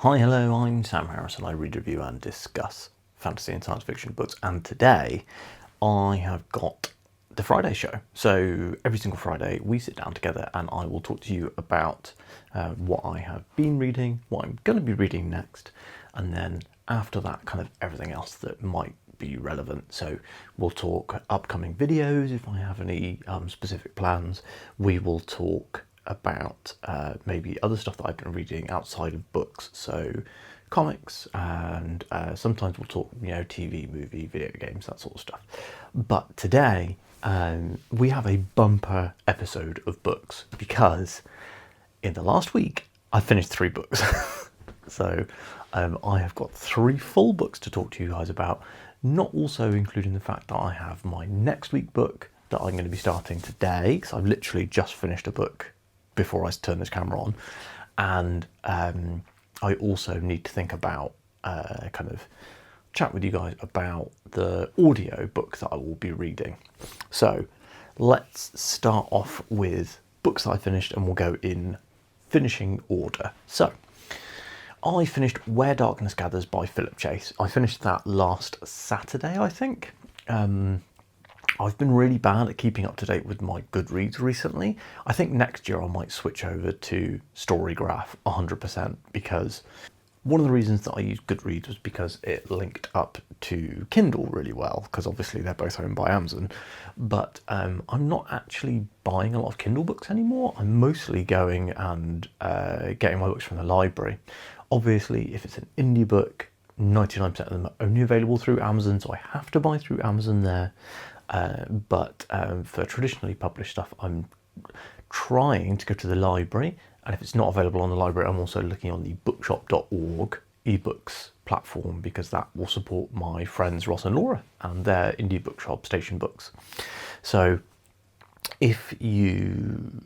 Hi, hello, I'm Sam Harris and I read, review and discuss fantasy and science fiction books, and today I have got the Friday show. So every single Friday we sit down together and I will talk to you about what I have been reading, what I'm going to be reading next, and then after that kind of everything else that might be relevant. So we'll talk upcoming videos if I have any specific plans. We will talk about maybe other stuff that I've been reading outside of books, so comics, and sometimes we'll talk, TV, movie, video games, that sort of stuff. But today we have a bumper episode of books because in the last week I finished 3 books. So I have got 3 full books to talk to you guys about, not also including the fact that I have my next week book that I'm going to be starting today, because I've literally just finished a book before I turn this camera on, and I also need to think about kind of chat with you guys about the audio book that I will be reading. So let's start off with books that I finished and we'll go in finishing order. So I finished Where Darkness Gathers by Philip Chase. I finished that last Saturday, I think. I've been really bad at keeping up to date with my Goodreads recently. I think next year I might switch over to Storygraph 100%, because one of the reasons that I used Goodreads was because it linked up to Kindle really well, because obviously they're both owned by Amazon. But I'm not actually buying a lot of Kindle books anymore. I'm mostly going and getting my books from the library. Obviously, if it's an indie book, 99% of them are only available through Amazon, so I have to buy through Amazon there. But for traditionally published stuff, I'm trying to go to the library, and if it's not available on the library, I'm also looking on the bookshop.org ebooks platform, because that will support my friends Ross and Laura and their indie bookshop Station Books. So if you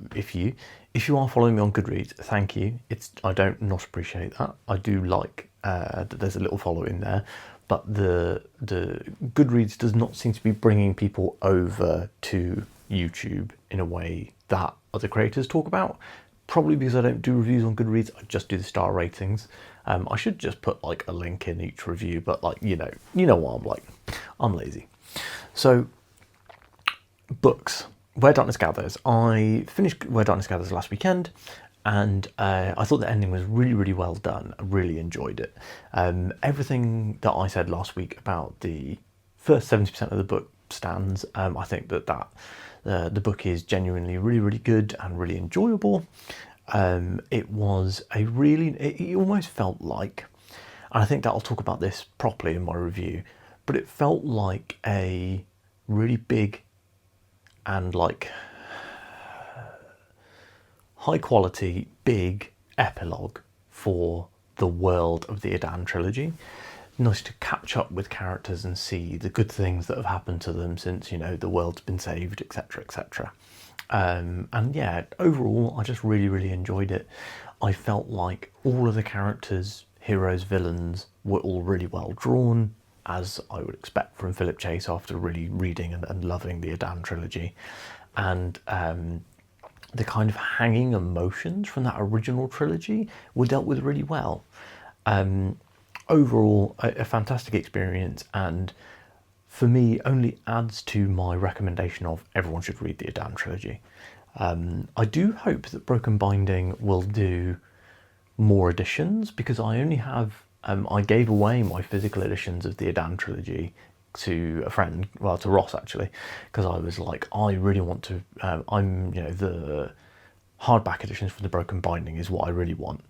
are following me on Goodreads, thank you. I don't not appreciate that. I do like that there's a little follow in there, but the Goodreads does not seem to be bringing people over to YouTube in a way that other creators talk about. Probably because I don't do reviews on Goodreads, I just do the star ratings. I should just put like a link in each review, but like, you know what I'm like. I'm lazy. So books. Where Darkness Gathers. I finished Where Darkness Gathers last weekend, and I thought the ending was really, really well done. I really enjoyed it. Everything that I said last week about the first 70% of the book stands. I think that the book is genuinely really, really good and really enjoyable. It was it almost felt like, and I think that I'll talk about this properly in my review, but it felt like a really big and like high quality big epilogue for the world of the Adan trilogy. Nice to catch up with characters and see the good things that have happened to them since, the world's been saved, etc, etc. And yeah, overall I just really, really enjoyed it. I felt like all of the characters, heroes, villains, were all really well drawn, as I would expect from Philip Chase after really reading and loving the Adan trilogy. And the kind of hanging emotions from that original trilogy were dealt with really well. Overall, a fantastic experience, and for me only adds to my recommendation of everyone should read the Adan trilogy. I do hope that Broken Binding will do more editions, because I only have I gave away my physical editions of the Adan trilogy to a friend, well, to Ross actually, because I was like, I really want to, the hardback editions for the Broken Binding is what I really want.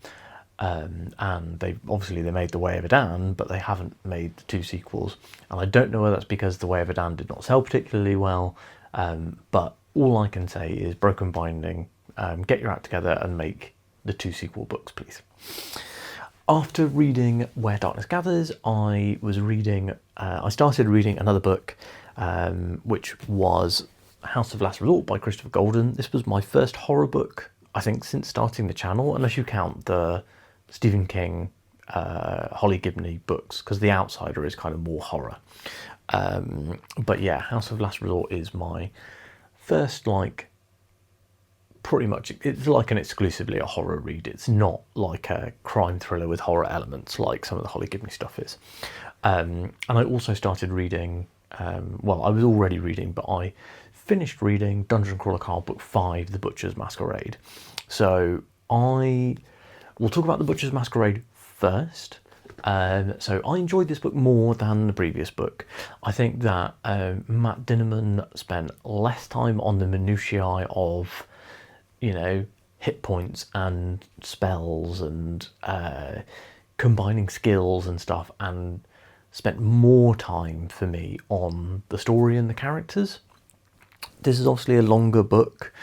And they made The Way of Adan, but they haven't made the 2 sequels, and I don't know whether that's because The Way of Adan did not sell particularly well, but all I can say is Broken Binding, get your act together and make the 2 sequel books, please. After reading Where Darkness Gathers, I started reading another book, which was House of Last Resort by Christopher Golden. This was my first horror book, I think, since starting the channel, unless you count the Stephen King, Holly Gibney books, because The Outsider is kind of more horror. But yeah, House of Last Resort is my first pretty much, it's like an exclusively a horror read. It's not like a crime thriller with horror elements like some of the Holly Gibney stuff is. And I also started reading, well, I was already reading, but I finished reading Dungeon Crawler Carl Book 5, The Butcher's Masquerade. So I will talk about The Butcher's Masquerade first. So I enjoyed this book more than the previous book. I think that Matt Dinniman spent less time on the minutiae of, you know, hit points and spells and combining skills and stuff, and spent more time for me on the story and the characters. This is obviously a longer book,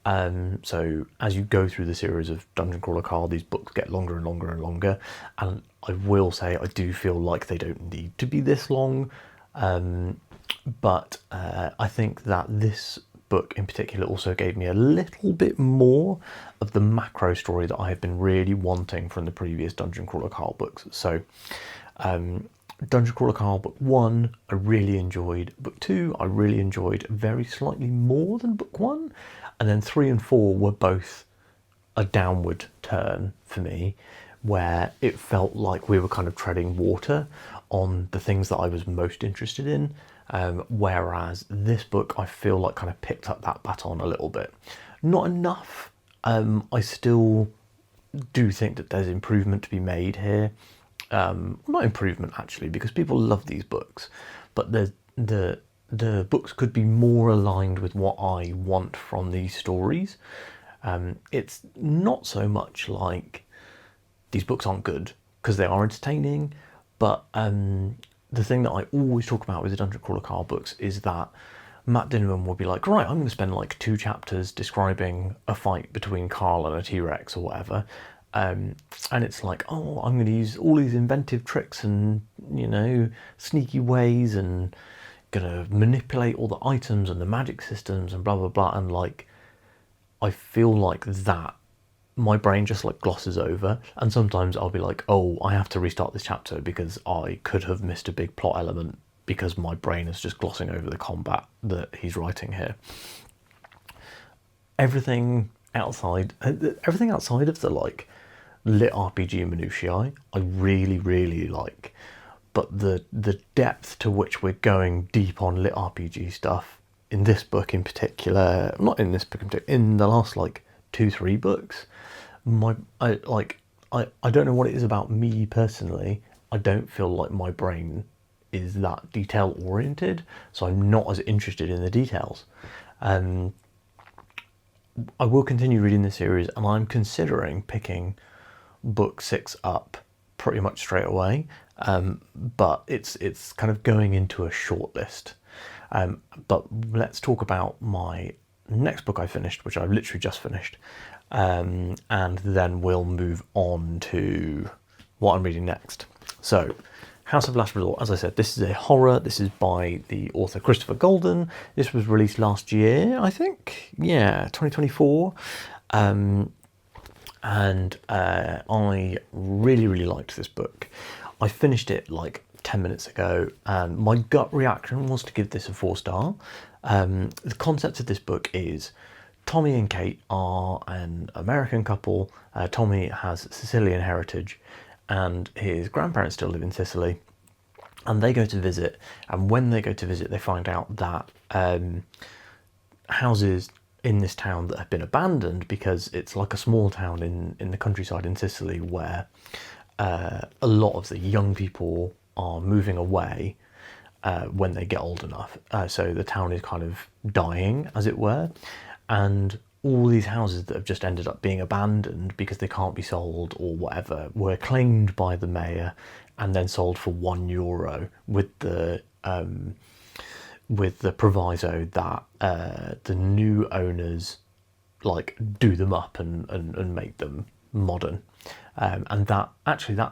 so as you go through the series of Dungeon Crawler Carl, these books get longer and longer and longer, and I will say I do feel like they don't need to be this long, but I think that this book in particular also gave me a little bit more of the macro story that I have been really wanting from the previous Dungeon Crawler Carl books. So Dungeon Crawler Carl Book 1 I really enjoyed, Book 2 I really enjoyed very slightly more than Book 1, and then 3 and 4 were both a downward turn for me, where it felt like we were kind of treading water on the things that I was most interested in, whereas this book I feel like kind of picked up that baton a little bit. Not enough. I still do think that there's improvement to be made here. Not improvement actually, because people love these books, but the books could be more aligned with what I want from these stories. It's not so much like these books aren't good, because they are entertaining, but the thing that I always talk about with the Dungeon Crawler Carl books is that Matt Dinniman will be like, right, I'm going to spend like 2 chapters describing a fight between Carl and a T-Rex or whatever, and it's like, oh, I'm going to use all these inventive tricks and, you know, sneaky ways, and going to manipulate all the items and the magic systems and blah blah blah, and like I feel like that my brain just like glosses over, and sometimes I'll be like, oh, I have to restart this chapter because I could have missed a big plot element because my brain is just glossing over the combat that he's writing here. Everything outside of the like lit RPG minutiae I really like, but the depth to which we're going deep on lit RPG stuff in this book in particular, not in this book in particular, in the last like 2-3 books, I don't know what it is about me personally, I don't feel like my brain is that detail oriented, so I'm not as interested in the details. I will continue reading the series, and I'm considering picking book 6 up pretty much straight away, but it's kind of going into a short list. But let's talk about my next book I finished, which I've literally just finished, and then we'll move on to what I'm reading next. So House of Last Resort, as I said, this is a horror. This is by the author Christopher Golden. This was released last year, I think. Yeah, 2024. And I really liked this book. I finished it like 10 minutes ago, and my gut reaction was to give this a 4-star. The concept of this book is Tommy and Kate are an American couple. Tommy has Sicilian heritage, and his grandparents still live in Sicily, and they go to visit, and when they go to visit they find out that houses in this town that have been abandoned, because it's like a small town in the countryside in Sicily where a lot of the young people are moving away when they get old enough, so the town is kind of dying, as it were, and all these houses that have just ended up being abandoned because they can't be sold or whatever were claimed by the mayor and then sold for €1 with the proviso that the new owners like do them up and make them modern, and that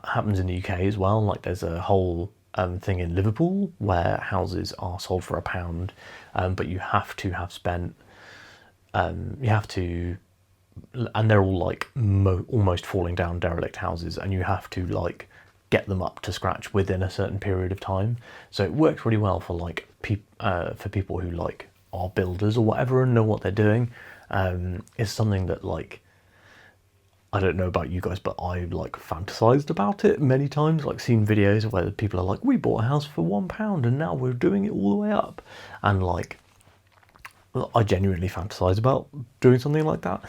happens in the UK as well. Like there's a whole thing in Liverpool where houses are sold for £1, but you have to have spent and they're all like almost falling down derelict houses, and you have to like get them up to scratch within a certain period of time. So it works really well for like for people who like are builders or whatever and know what they're doing. is something that, like, I don't know about you guys, but I like fantasized about it many times, like seen videos where people are like, we bought a house for £1 and now we're doing it all the way up. And like, I genuinely fantasize about doing something like that.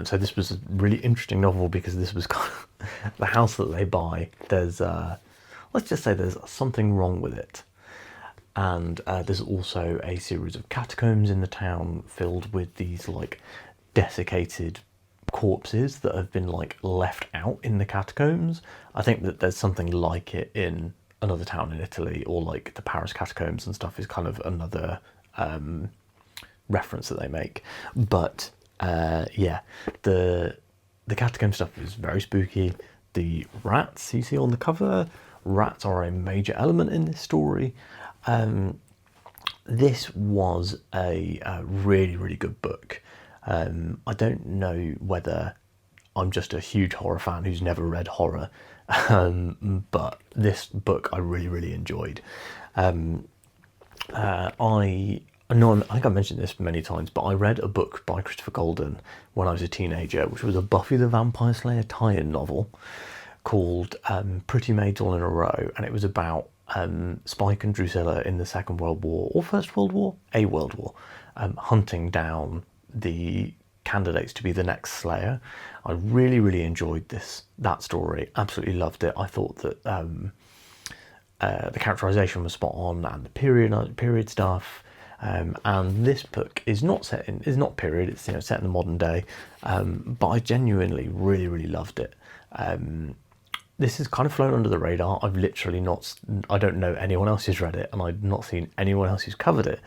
So this was a really interesting novel because this was kind of the house that they buy. There's, let's just say there's something wrong with it. And there's also a series of catacombs in the town filled with these like desiccated corpses that have been like left out in the catacombs. I think that there's something like it in another town in Italy, or like the Paris catacombs and stuff is kind of another reference that they make. But yeah, the catacomb stuff is very spooky. The rats you see on the cover, rats are a major element in this story. This was a really, really good book. I don't know whether I'm just a huge horror fan who's never read horror, but this book I really, really enjoyed. I think I mentioned this many times, but I read a book by Christopher Golden when I was a teenager, which was a Buffy the Vampire Slayer tie-in novel called Pretty Maids All in a Row, and it was about Spike and Drusilla in the Second World War, or First World War? A World War, hunting down the candidates to be the next Slayer. I really, really enjoyed that story. Absolutely loved it. I thought that the characterization was spot on, and the period stuff. And this book is not period. It's set in the modern day. But I genuinely really, really loved it. This has kind of flown under the radar. I don't know anyone else who's read it, and I've not seen anyone else who's covered it.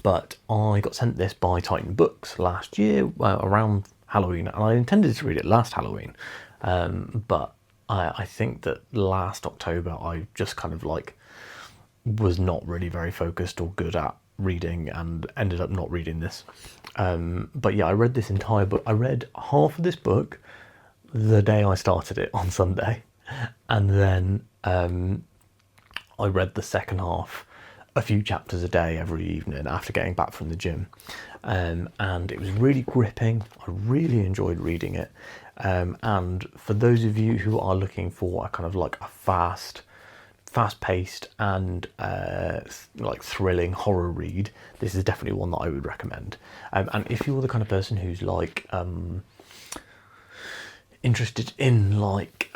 But I got sent this by Titan Books last year, around Halloween, and I intended to read it last Halloween. But I think that last October I just kind of like was not really very focused or good at reading and ended up not reading this. But yeah, I read this entire book. I read half of this book the day I started it on Sunday, and then I read the second half, a few chapters a day every evening after getting back from the gym, and it was really gripping. I really enjoyed reading it, and for those of you who are looking for a kind of like a fast-paced and like thrilling horror read, this is definitely one that I would recommend. And if you're the kind of person who's like interested in like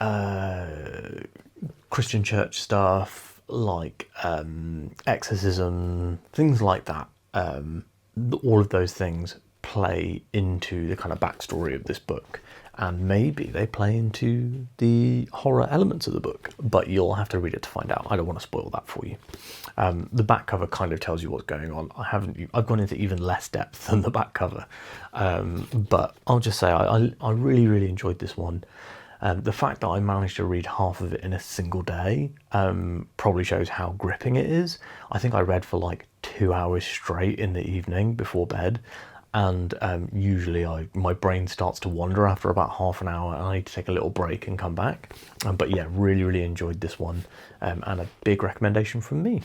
Christian church stuff, like exorcism, things like that, all of those things play into the kind of backstory of this book, and maybe they play into the horror elements of the book, but you'll have to read it to find out. I don't want to spoil that for you. The back cover kind of tells you what's going on. I've gone into even less depth than the back cover, but I'll just say I really, really enjoyed this one. The fact that I managed to read half of it in a single day probably shows how gripping it is. I think I read for like 2 hours straight in the evening before bed, and usually my brain starts to wander after about half an hour, and I need to take a little break and come back. But yeah, really, really enjoyed this one, and a big recommendation from me.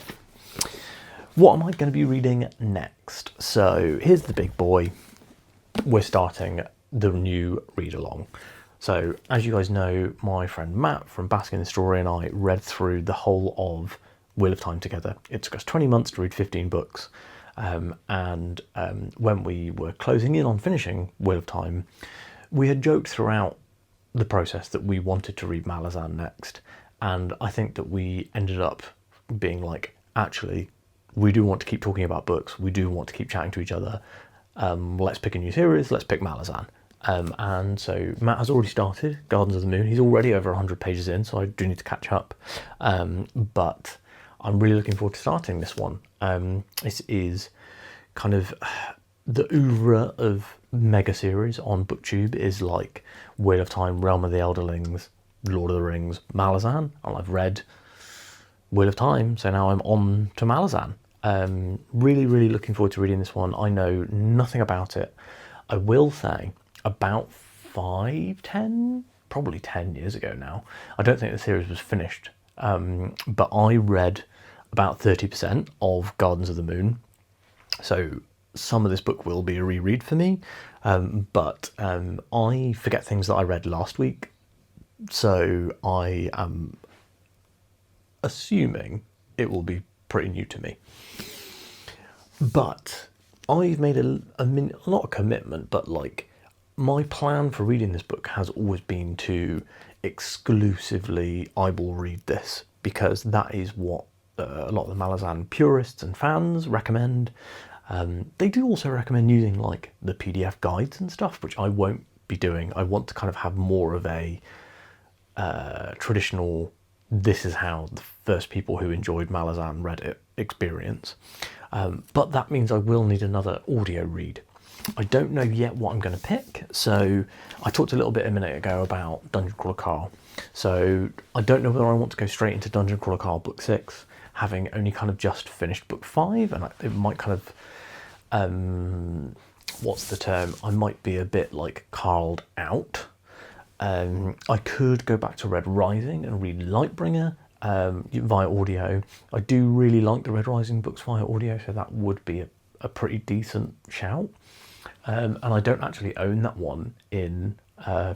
What am I going to be reading next? So here's the big boy. We're starting the new read along. So as you guys know, my friend Matt from Basking the Story and I read through the whole of Wheel of Time together. It took us 20 months to read 15 books. And when we were closing in on finishing Wheel of Time, we had joked throughout the process that we wanted to read Malazan next. And I think that we ended up being like, actually, we do want to keep talking about books. We do want to keep chatting to each other. Let's pick a new series. Let's pick Malazan. And so Matt has already started Gardens of the Moon. He's already over 100 pages in, so I do need to catch up. But I'm really looking forward to starting this one. This is kind of the oeuvre of mega series on BookTube is like Wheel of Time, Realm of the Elderlings, Lord of the Rings, Malazan, and I've read Wheel of Time, so now I'm on to Malazan. Really, really looking forward to reading this one. I know nothing about it. I will say, about probably 10 years ago now, I don't think the series was finished, but I read about 30% of Gardens of the Moon. So some of this book will be a reread for me, but I forget things that I read last week, so I am assuming it will be pretty new to me. But I've made not a commitment, but like my plan for reading this book has always been to exclusively eyeball read this, because that is what a lot of the Malazan purists and fans recommend. They do also recommend using like the PDF guides and stuff, which I won't be doing. I want to kind of have more of a traditional, this is how the first people who enjoyed Malazan read it experience. But that means I will need another audio read. I don't know yet what I'm going to pick. So I talked a little bit a minute ago about Dungeon Crawler Carl. So I don't know whether I want to go straight into Dungeon Crawler Carl book 6, having only kind of just finished book 5, and it might kind of, what's the term? I might be a bit like carled out. I could go back to Red Rising and read Lightbringer via audio. I do really like the Red Rising books via audio, so that would be a pretty decent shout. And I don't actually own that one in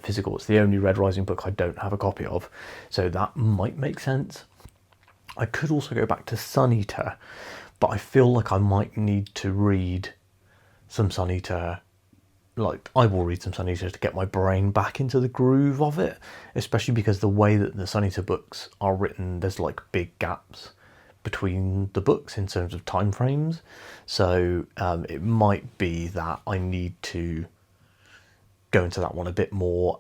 physical. It's the only Red Rising book I don't have a copy of, so that might make sense. I could also go back to Sun Eater, but I feel like I might need to read some Sun Eater. Like, I will read some Sun Eater to get my brain back into the groove of it, especially because the way that the Sun Eater books are written, there's like big gaps between the books in terms of time frames. So it might be that I need to go into that one a bit more.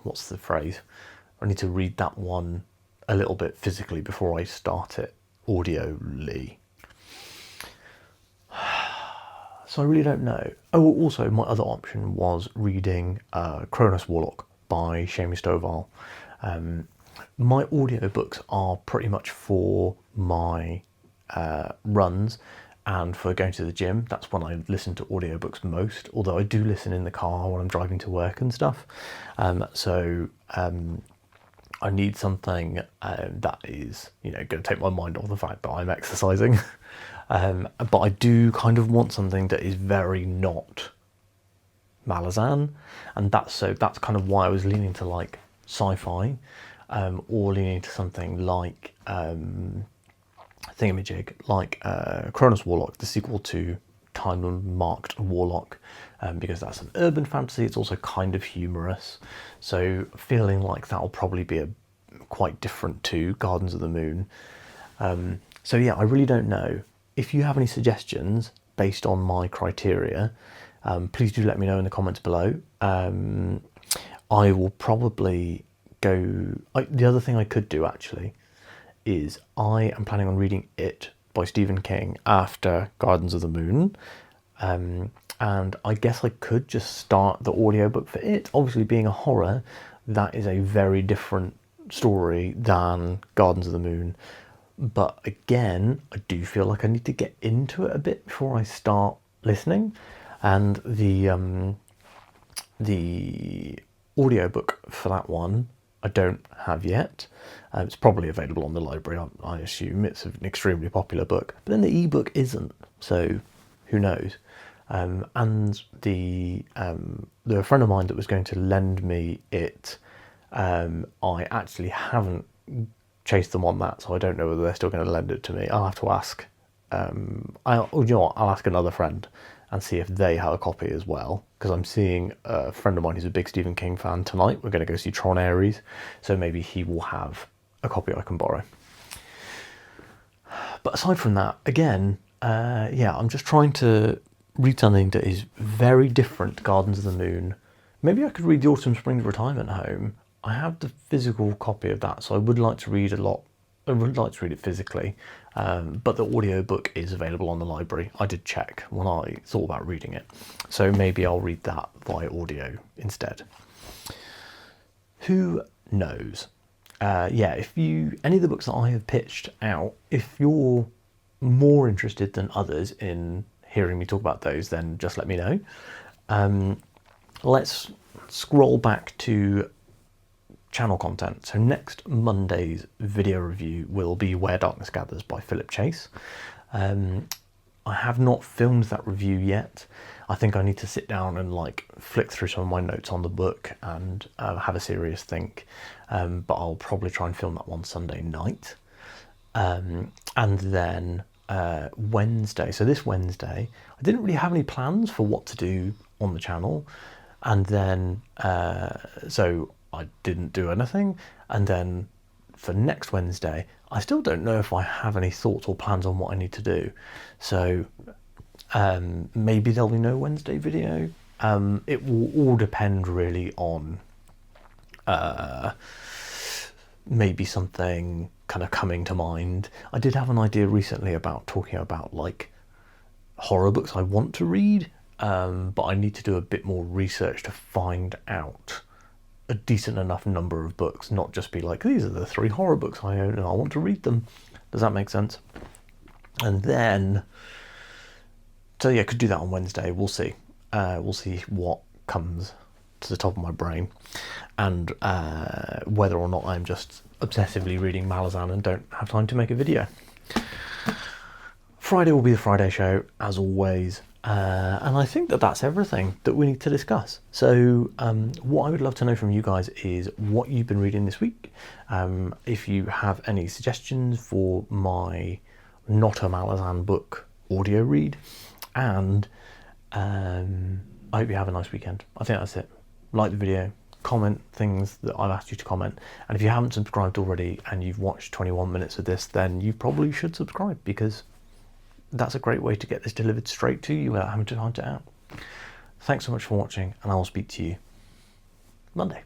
What's the phrase? I need to read that one a little bit physically before I start it audioly. So I really don't know. Oh, also my other option was reading Cronus Warlock by Seamus Stovall. My audiobooks are pretty much for my runs and for going to the gym. That's when I listen to audiobooks most, although I do listen in the car when I'm driving to work and stuff. So I need something that is, going to take my mind off the fact that I'm exercising. But I do kind of want something that is very not Malazan, and that's kind of why I was leaning to like sci-fi, or leaning to something like thingamajig, like Cronus Warlock, the sequel to Time Marked Warlock, because that's an urban fantasy. It's also kind of humorous, so feeling like that'll probably be quite different to Gardens of the Moon. So yeah, I really don't know. If you have any suggestions based on my criteria, please do let me know in the comments below. I will probably go... the other thing I could do, actually, is I am planning on reading It by Stephen King after Gardens of the Moon. And I guess I could just start the audiobook for It. Obviously, being a horror, that is a very different story than Gardens of the Moon. But again, I do feel like I need to get into it a bit before I start listening. And the audiobook for that one I don't have yet. It's probably available on the library, I assume. It's an extremely popular book. But then the ebook isn't, so who knows? And the friend of mine that was going to lend me it, I actually haven't chased them on that, so I don't know whether they're still going to lend it to me. I'll have to ask. I'll ask another friend and see if they have a copy as well, because I'm seeing a friend of mine who's a big Stephen King fan tonight. We're going to go see Tron Ares, so maybe he will have a copy I can borrow. But aside from that, again, I'm just trying to read something that is very different to Gardens of the Moon. Maybe I could read the Autumn Springs Retirement Home. I have the physical copy of that, so I would like to read a lot. I would like to read it physically, but the audiobook is available on the library. I did check when I thought about reading it, so maybe I'll read that via audio instead. Who knows? If any of the books that I have pitched out, if you're more interested than others in hearing me talk about those, then just let me know. Let's scroll back to channel content. So next Monday's video review will be Where Darkness Gathers by Philip Chase. I have not filmed that review yet. I think I need to sit down and like flick through some of my notes on the book and have a serious think. But I'll probably try and film that one Sunday night. And then Wednesday, so this Wednesday, I didn't really have any plans for what to do on the channel. And then, so I didn't do anything. And then for next Wednesday, I still don't know if I have any thoughts or plans on what I need to do. So maybe there'll be no Wednesday video. It will all depend really on maybe something kind of coming to mind. I did have an idea recently about talking about like horror books I want to read, but I need to do a bit more research to find out a decent enough number of books, not just be like, these are the 3 horror books I own and I want to read them. Does that make sense? And then, so yeah, could do that on Wednesday. We'll see. We'll see what comes to the top of my brain, and whether or not I'm just obsessively reading Malazan and don't have time to make a video. Friday will be the Friday show, as always. And I think that that's everything that we need to discuss. So what I would love to know from you guys is what you've been reading this week. If you have any suggestions for my Not a Malazan book audio read. And I hope you have a nice weekend. I think that's it. Like the video, comment things that I've asked you to comment. And if you haven't subscribed already and you've watched 21 minutes of this, then you probably should subscribe, because that's a great way to get this delivered straight to you without having to hunt it out. Thanks so much for watching, and I will speak to you Monday.